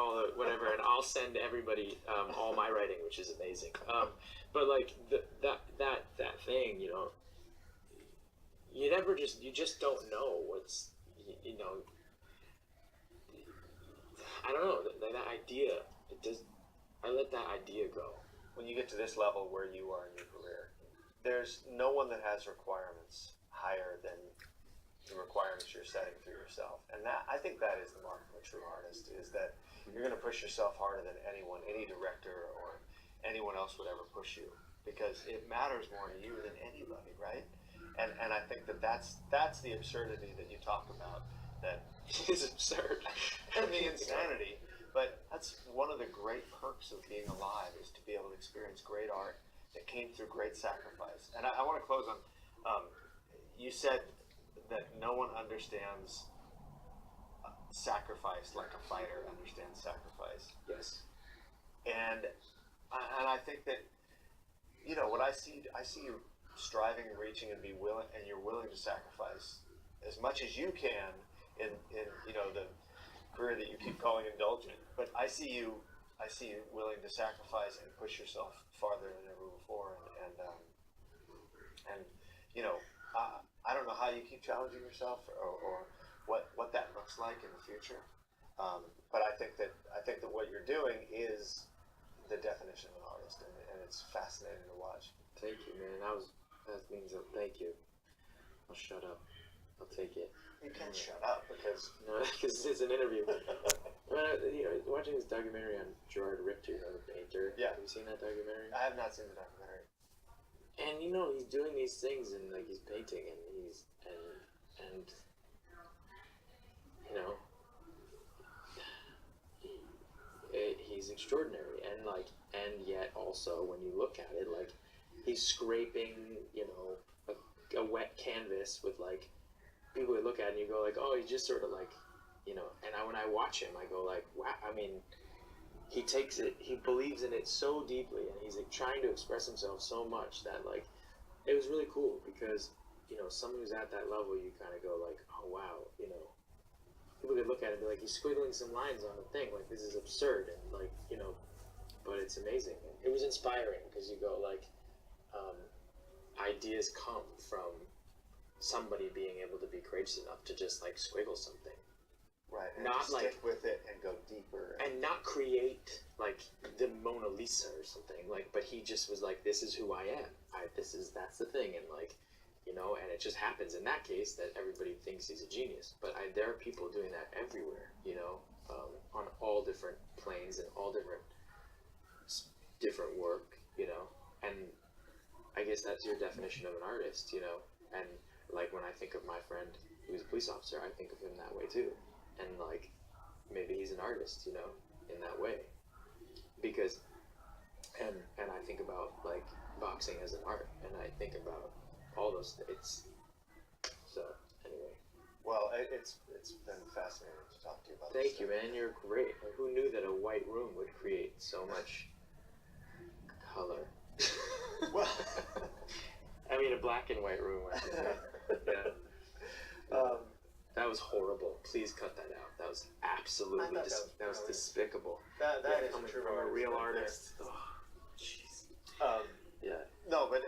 all the whatever, and I'll send everybody all my writing, which is amazing. But like that thing, you know, you just don't know what's you know. I don't know that idea. It does. I let that idea go. When you get to this level where you are in your career, there's no one that has requirements higher than the requirements you're setting for yourself. And that, I think that is the mark of a true artist, is that you're going to push yourself harder than anyone, any director or anyone else would ever push you, because it matters more to you than anybody, right? And I think that's the absurdity that you talk about, that It's absurd. and the insanity. But that's one of the great perks of being alive, is to be able to experience great art that came through great sacrifice. And I want to close on, you said that no one understands sacrifice like a fighter understands sacrifice. Yes. And I think that, you know, what I see you striving and reaching and you're willing to sacrifice as much as you can in you know, the career that you keep calling indulgent. But I see you willing to sacrifice and push yourself farther than ever before. And you know, I don't know how you keep challenging yourself or what that looks like in the future. But I think that what you're doing is the definition of an artist, and it's fascinating to watch. Thank you, man. That means a thank you. I'll shut up. I'll take it. You can't shut up because No, because it's an interview. You know, watching this documentary on Gerard Richter, you know, the painter. Yeah. Have you seen that documentary? I have not seen the documentary. And you know, he's doing these things and like he's painting and and you know, he's extraordinary and yet also when you look at it, like he's scraping, you know, a wet canvas with like people would look at it and you go like, oh, he's just sort of like, you know, and when I watch him, I go like, wow, I mean, he takes it, he believes in it so deeply, and he's like trying to express himself so much that like, it was really cool because, you know, someone who's at that level, you kind of go like, oh wow, you know, people could look at it and be like, he's squiggling some lines on the thing, like this is absurd, and like, you know, but it's amazing. And it was inspiring because you go like, ideas come from somebody being able to be courageous enough to just like squiggle something. Right. And Not just like- stick with it and go deeper. And not create like the Mona Lisa or something, like, but he just was like, this is who I am. That's the thing, and like, you know, and it just happens in that case that everybody thinks he's a genius. But there are people doing that everywhere, you know, on all different planes and all different work, you know, and I guess that's your definition of an artist, you know, and like when I think of my friend who's a police officer, I think of him that way too, and like maybe he's an artist, you know, in that way, because and I think about like boxing as an art, and I think about all those so anyway. Well, it's been fascinating to talk to you about. Thank you, man. You're great. Like, who knew that a white room would create so much color? Well, I mean, a black and white room. I should say. Yeah. That was horrible. Please cut that out. That was absolutely I thought that was brilliant. despicable. that is Coming true from a artist real right there. artist. Oh, jeez. Um, Yeah. no, but